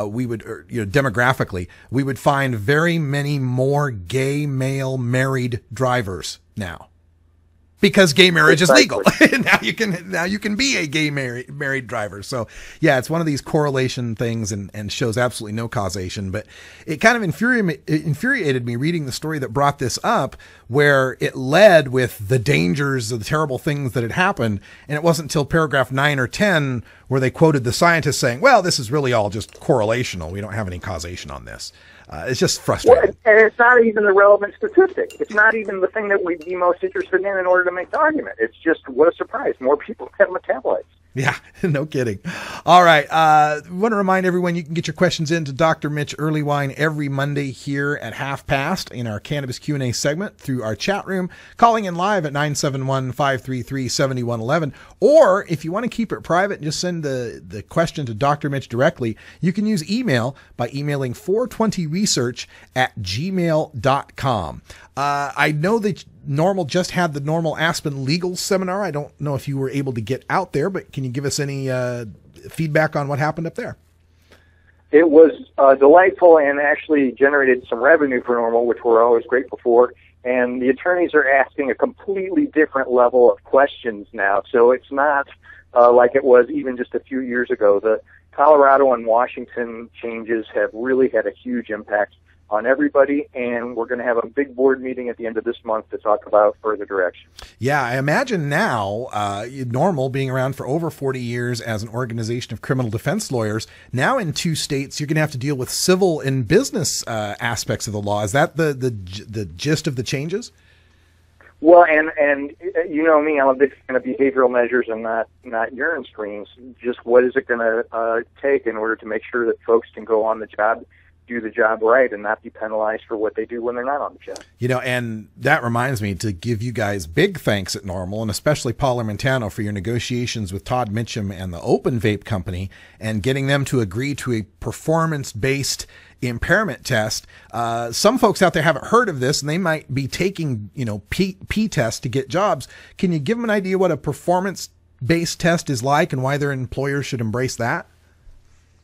Speaker 3: we would, demographically, we would find very many more gay male married drivers now. Because gay marriage is legal. now you can be a gay married driver. So yeah, it's one of these correlation things and shows absolutely no causation. But it kind of infuriated me reading the story that brought this up, where it led with the dangers of the terrible things that had happened. And it wasn't until paragraph 9 or 10 where they quoted the scientists saying, well, this is really all just correlational. We don't have any causation on this. It's just frustrating.
Speaker 17: Well, and it's not even the relevant statistic. It's not even the thing that we'd be most interested in order to make the argument. It's just, what a surprise. More people have metabolites.
Speaker 3: Yeah, no kidding. All right. I want to remind everyone you can get your questions in to Dr. Mitch Earleywine every Monday here at 5:30 in our Cannabis Q&A segment through our chat room, calling in live at 971-533-7111. Or if you want to keep it private and just send the question to Dr. Mitch directly, you can use email by emailing 420research@gmail.com. I know that Normal just had the Normal Aspen Legal Seminar. I don't know if you were able to get out there, but can you give us any feedback on what happened up there?
Speaker 17: It was delightful and actually generated some revenue for Normal, which we're always grateful for. And the attorneys are asking a completely different level of questions now. So it's not like it was even just a few years ago. The Colorado and Washington changes have really had a huge impact on everybody, and we're going to have a big board meeting at the end of this month to talk about further direction.
Speaker 3: Yeah, I imagine now, Normal being around for over 40 years as an organization of criminal defense lawyers, now in 2 states, you're going to have to deal with civil and business aspects of the law. Is that the gist of the changes?
Speaker 17: Well, and you know me, I'm a big fan of behavioral measures and not urine screens. Just what is it going to take in order to make sure that folks can go on the job, do the job right, and not be penalized for what they do when they're not on the job.
Speaker 3: You know, and that reminds me to give you guys big thanks at Normal, and especially Paul Armentano for your negotiations with Todd Mitchum and the Open Vape Company and getting them to agree to a performance-based impairment test. Some folks out there haven't heard of this, and they might be taking, P tests to get jobs. Can you give them an idea what a performance-based test is like and why their employers should embrace that?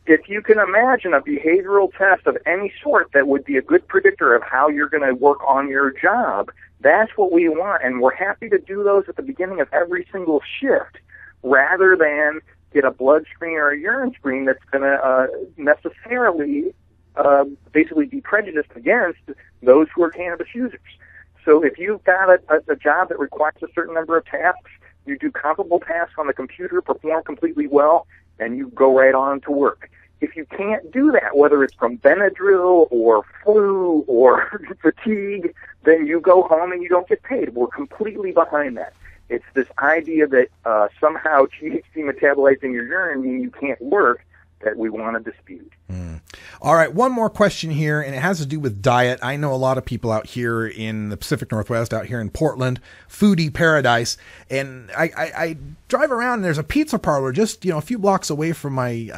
Speaker 17: If you can imagine a behavioral test of any sort that would be a good predictor of how you're going to work on your job, that's what we want, and we're happy to do those at the beginning of every single shift, rather than get a blood screen or a urine screen that's going to necessarily basically be prejudiced against those who are cannabis users. So if you've got a job that requires a certain number of tasks, you do comparable tasks on the computer, perform completely well, and you go right on to work. If you can't do that, whether it's from Benadryl or flu or fatigue, then you go home and you don't get paid. We're completely behind that. It's this idea that somehow THC metabolites in your urine mean you can't work that we want to dispute.
Speaker 3: All right, one more question here, and it has to do with diet. I know a lot of people out here in the Pacific Northwest, out here in Portland, foodie paradise, and I drive around and there's a pizza parlor just a few blocks away from my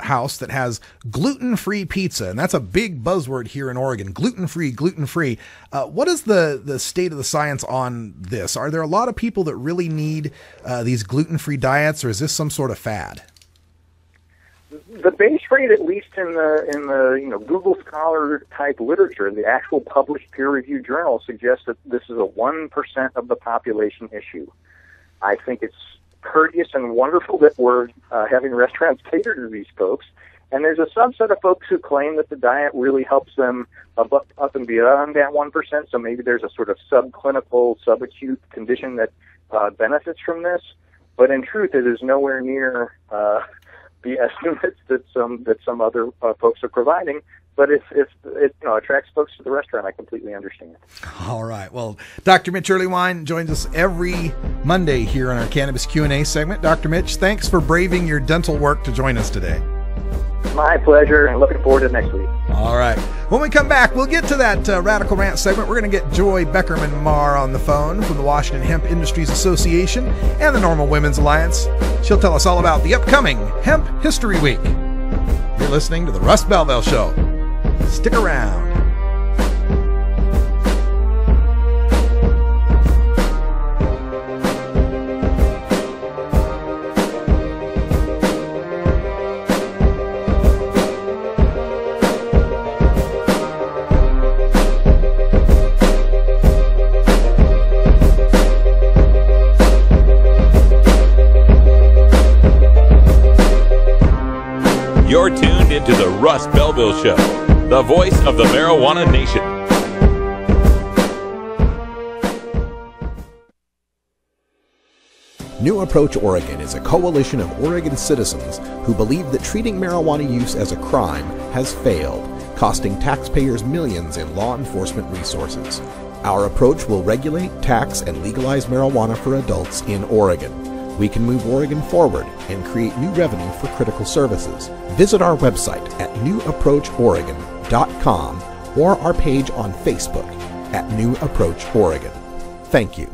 Speaker 3: house that has gluten-free pizza, and that's a big buzzword here in Oregon. Gluten-free, gluten-free. What is the state of the science on this? Are there a lot of people that really need these gluten-free diets, or is this some sort of fad?
Speaker 17: The base rate, at least in the Google Scholar type literature, the actual published peer-reviewed journal suggests that this is a 1% of the population issue. I think it's courteous and wonderful that we're having restaurants cater to these folks. And there's a subset of folks who claim that the diet really helps them up and beyond that 1%. So maybe there's a sort of subclinical, subacute condition that benefits from this. But in truth, it is nowhere near the estimates that some other folks are providing. But if it attracts folks to the restaurant, I completely understand.
Speaker 3: All right. Well, Dr. Mitch Earleywine joins us every Monday here on our Cannabis Q&A segment. Dr. Mitch, thanks for braving your dental work to join us today.
Speaker 17: My pleasure, and looking forward to next week.
Speaker 3: All right. When we come back, we'll get to that Radical Rant segment. We're going to get Joy Beckerman Maher on the phone from the Washington Hemp Industries Association and the Normal Women's Alliance. She'll tell us all about the upcoming Hemp History Week. You're listening to The Russ Belville Show. Stick around.
Speaker 1: You're tuned into the Russ Belville Show, the voice of the marijuana nation.
Speaker 5: New Approach Oregon is a coalition of Oregon citizens who believe that treating marijuana use as a crime has failed. costing taxpayers millions in law enforcement resources. Our approach will regulate, tax, and legalize marijuana for adults in Oregon. We can move Oregon forward and create new revenue for critical services. Visit our website at newapproachoregon.com or our page on Facebook at New Approach Oregon. Thank you.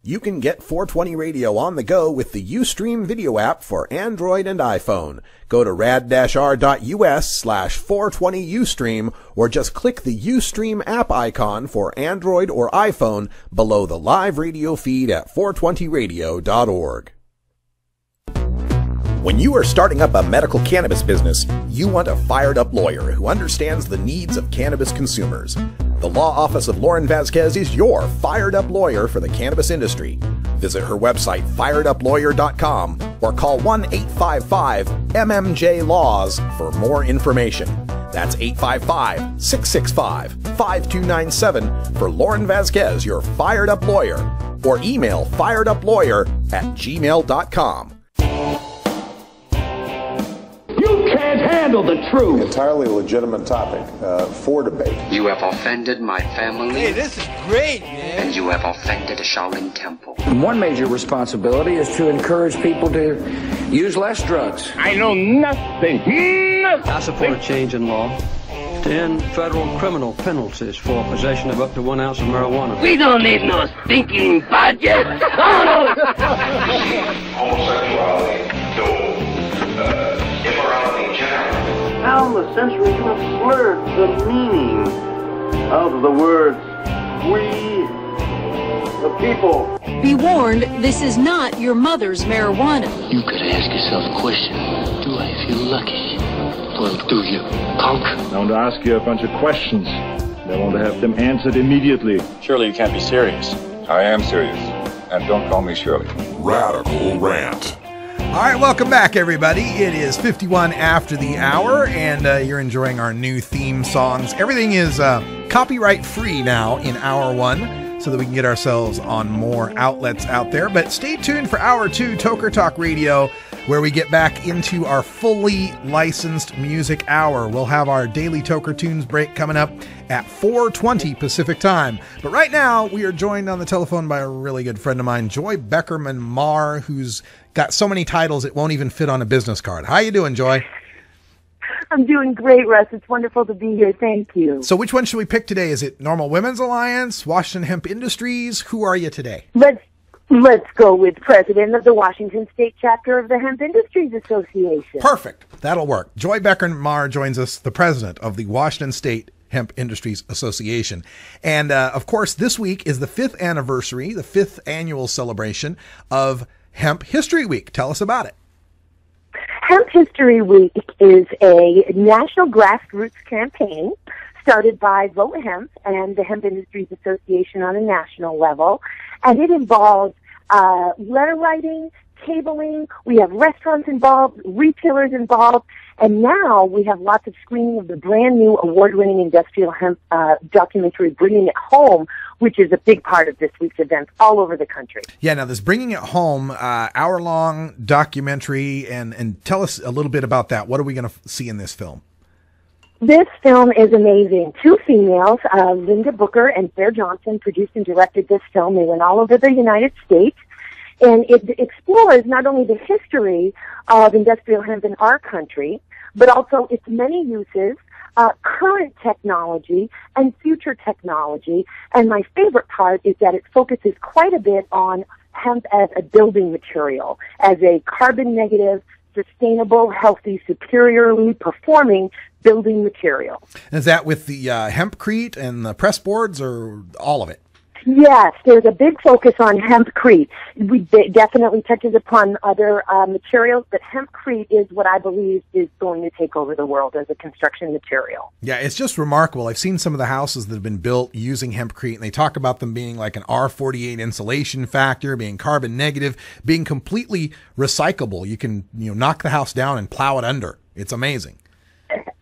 Speaker 5: You can get 420 Radio on the go with the Ustream video app for Android and iPhone. Go to rad-r.us/420Ustream or just click the Ustream app icon for Android or iPhone below the live radio feed at 420radio.org. When you are starting up a medical cannabis business, you want a fired-up lawyer who understands the needs of cannabis consumers. The law office of Lauren Vasquez is your fired-up lawyer for the cannabis industry. Visit her website, fireduplawyer.com, or call 1-855-MMJ-LAWS for more information. That's 855-665-5297 for Lauren Vasquez, your fired-up lawyer, or email fireduplawyer@gmail.com.
Speaker 11: Can't handle the truth.
Speaker 14: Entirely legitimate topic for debate.
Speaker 13: You have offended my family.
Speaker 9: Hey, this is great, man.
Speaker 13: And you have offended a Shaolin temple.
Speaker 6: One major responsibility is to encourage people to use less drugs.
Speaker 11: I know nothing.
Speaker 15: I support a change in law to end federal criminal penalties for possession of up to 1 ounce of marijuana.
Speaker 11: We don't need no stinking budget.
Speaker 16: Homosexuality, immorality generally.
Speaker 19: Down the centuries you have slurred the meaning of the words we, the people.
Speaker 18: Be warned, this is not your mother's marijuana.
Speaker 20: You could ask yourself a question. Do I feel lucky? Well, do you, punk?
Speaker 2: I want to ask you a bunch of questions. I want to have them answered immediately.
Speaker 12: Surely you can't be serious. I am serious. And don't call me Shirley.
Speaker 1: Radical Rant.
Speaker 3: All right, welcome back, everybody. It is 51 after the hour, and you're enjoying our new theme songs. Everything is copyright free now in hour one, so that we can get ourselves on more outlets out there. But stay tuned for hour two, Toker Talk Radio, where we get back into our fully licensed music hour. We'll have our daily Toker Tunes break coming up at 4:20 Pacific time. But right now, we are joined on the telephone by a really good friend of mine, Joy Beckerman Maher, who's got so many titles it won't even fit on a business card. How you doing, Joy?
Speaker 21: I'm doing great, Russ. It's wonderful to be here. Thank you.
Speaker 3: So which one should we pick today? Is it Normal Women's Alliance, Washington Hemp Industries? Who are you today?
Speaker 21: Let's go with President of the Washington State Chapter of the Hemp Industries Association.
Speaker 3: Perfect. That'll work. Joy Beckerman Maher joins us, the president of the Washington State Hemp Industries Association. And, of course, this week is the 5th anniversary, the 5th annual celebration of Hemp History Week. Tell us about it.
Speaker 21: Hemp History Week is a national grassroots campaign started by Vote Hemp and the Hemp Industries Association on a national level. And it involves letter writing, cabling. We have restaurants involved, retailers involved, and now we have lots of screening of the brand new award-winning industrial hemp documentary, Bringing It Home, which is a big part of this week's events all over the country. Yeah, now this Bringing It Home, hour-long documentary, and tell us a little bit about that. What are we going to see in this film? This film is amazing. Two females, Linda Booker and Claire Johnson, produced and directed this film. They went all over the United States. And it explores not only the history of industrial hemp in our country, but also its many uses, current technology, and future technology. And my favorite part is that it focuses quite a bit on hemp as a building material, as a carbon negative, sustainable, healthy, superiorly performing building material. Is that with the hempcrete and the press boards, or all of it? Yes, there's a big focus on hempcrete. It definitely touches upon other materials, but hempcrete is what I believe is going to take over the world as a construction material. Yeah, it's just remarkable. I've seen some of the houses that have been built using hempcrete, and they talk about them being like an R48 insulation factor, being carbon negative, being completely recyclable. You can knock the house down and plow it under. It's amazing.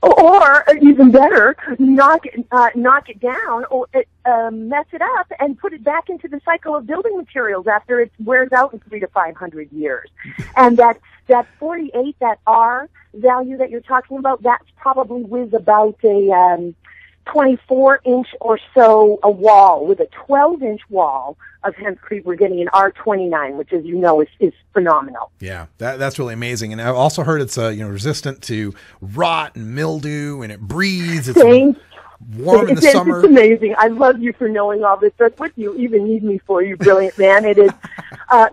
Speaker 21: Or even better, knock it down or mess it up and put it back into the cycle of building materials after it wears out in 300 to 500 years. And that 48, that R value that you're talking about, that's probably with about a 24-inch or so a wall. With a 12-inch wall of hempcrete, we're getting an R29, which, as you know, is phenomenal.
Speaker 3: Yeah, that's really amazing. And I've also heard it's resistant to rot and mildew, and it breathes. It's warm in the summer.
Speaker 21: It's amazing. I love you for knowing all this. That's what you even need me for, you brilliant man. It is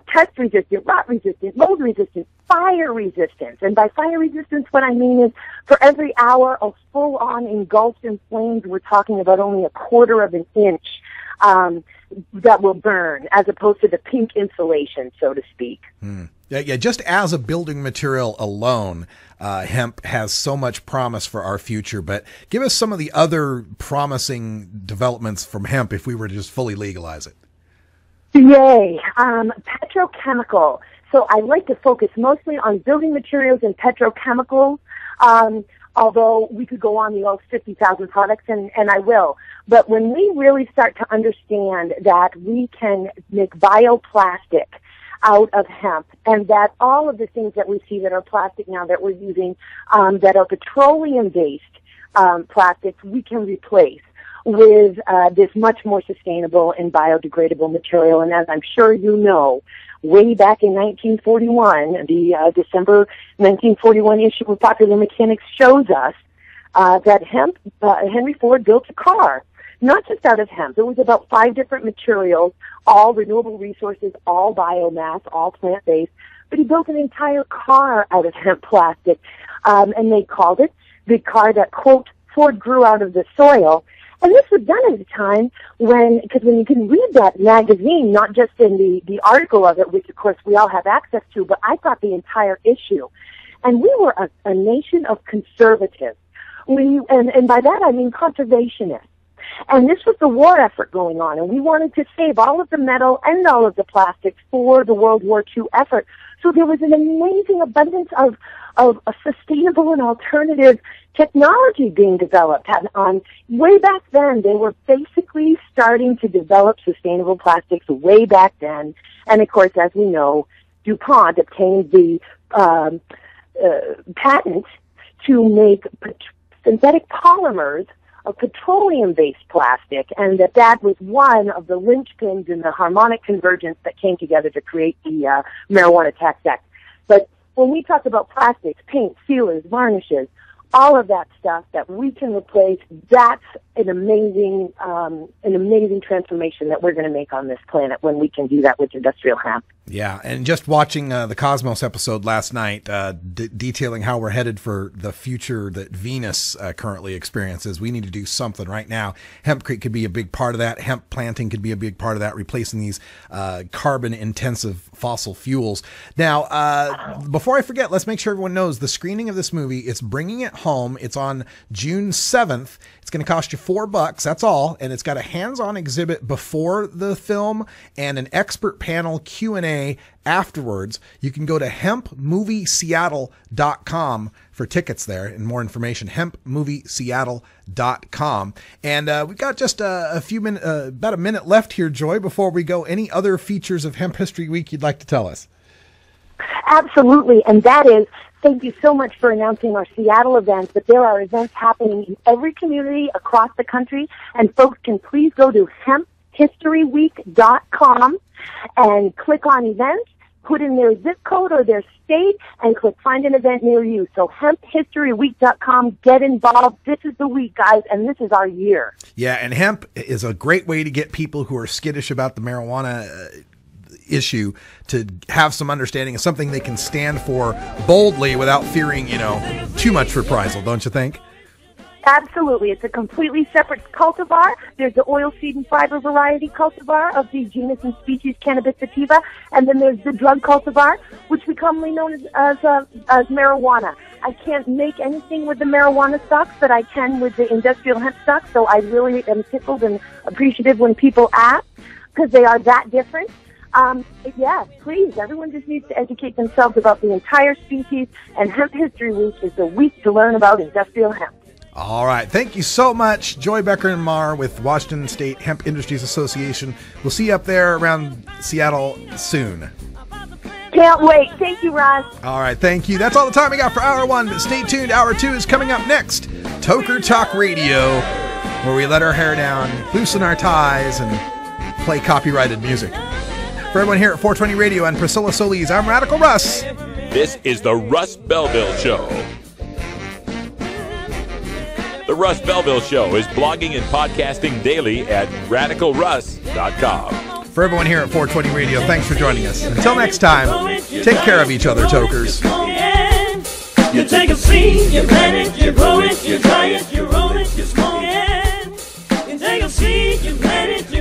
Speaker 21: pest resistant, rot resistant, mold resistant, fire resistant. And by fire resistance, what I mean is for every hour of full-on engulfed in flames, we're talking about only 1/4 of an inch that will burn, as opposed to the pink insulation, so to speak.
Speaker 3: Yeah, just as a building material alone, hemp has so much promise for our future. But give us some of the other promising developments from hemp if we were to just fully legalize it.
Speaker 21: Yay. Petrochemical. So I like to focus mostly on building materials and petrochemicals, although we could go on the all 50,000 products, and I will. But when we really start to understand that we can make bioplastic out of hemp, and that all of the things that we see that are plastic now that we're using, that are petroleum-based plastics, we can replace with this much more sustainable and biodegradable material. And as I'm sure you know, way back in 1941, the December 1941 issue of Popular Mechanics shows us that Henry Ford built a car, not just out of hemp. It was about 5 different materials, all renewable resources, all biomass, all plant-based, but he built an entire car out of hemp plastic, and they called it the car that, quote, Ford grew out of the soil. And this was done at a time because when you can read that magazine, not just in the article of it, which of course we all have access to, but I got the entire issue. And we were a nation of conservatives. And by that I mean conservationists. And this was the war effort going on, and we wanted to save all of the metal and all of the plastics for the World War II effort. So there was an amazing abundance of a sustainable and alternative technology being developed. And way back then, they were basically starting to develop sustainable plastics way back then. And of course, as we know, DuPont obtained the patent to make synthetic polymers of petroleum-based plastic, and that was one of the linchpins in the harmonic convergence that came together to create the Marijuana Tax Act. But when we talk about plastics, paint, sealers, varnishes, all of that stuff that we can replace, that's an amazing transformation that we're going to make on this planet when we can do that with industrial hemp.
Speaker 3: Yeah, and just watching the Cosmos episode last night, detailing how we're headed for the future that Venus currently experiences, we need to do something right now. Hempcrete could be a big part of that. Hemp planting could be a big part of that, replacing these carbon-intensive fossil fuels. Now, before I forget, let's make sure everyone knows the screening of this movie. It's Bringing It Home. It's on June 7th. It's going to cost you $4. That's all. And it's got a hands-on exhibit before the film and an expert panel Q&A afterwards. You can go to hempmovieseattle.com for tickets there and more information. hempmovieseattle.com. And we've got just a few minutes, about a minute left here, Joy, before we go. Any other features of Hemp History Week you'd like to tell us?
Speaker 21: Absolutely, and that is, thank you so much for announcing our Seattle events, but there are events happening in every community across the country, and folks can please go to hemphistoryweek.com and click on events, put in their zip code or their state, and click find an event near you. So hemphistoryweek.com, get involved. This is the week, guys, and this is our year.
Speaker 3: Yeah, and hemp is a great way to get people who are skittish about the marijuana issue to have some understanding of something they can stand for boldly without fearing, too much reprisal, don't you think?
Speaker 21: Absolutely. It's a completely separate cultivar. There's the oilseed and fiber variety cultivar of the genus and species Cannabis sativa, and then there's the drug cultivar, which we commonly known as marijuana. I can't make anything with the marijuana stocks that I can with the industrial hemp stocks, so I really am tickled and appreciative when people ask, because they are that different. Yeah, please, everyone just needs to educate themselves about the entire species, and Hemp History Week is the week to learn about industrial hemp.
Speaker 3: All right. Thank you so much, Joy Beckerman Maher with Washington State Hemp Industries Association. We'll see you up there around Seattle soon.
Speaker 21: Can't wait. Thank you, Russ.
Speaker 3: All right. Thank you. That's all the time we got for Hour 1, but stay tuned. Hour 2 is coming up next. Toker Talk Radio, where we let our hair down, loosen our ties, and play copyrighted music. For everyone here at 420 Radio and Priscilla Solis, I'm Radical Russ.
Speaker 1: This is the Russ Belville Show. The Russ Belville Show is blogging and podcasting daily at radicalruss.com.
Speaker 3: For everyone here at 420 Radio, thanks for joining us. Until next time, take care of each other, tokers.
Speaker 4: You take a seed, you plant it, you grow it, you dry it, you roll it, you smoke it. You take a seed, you plant it,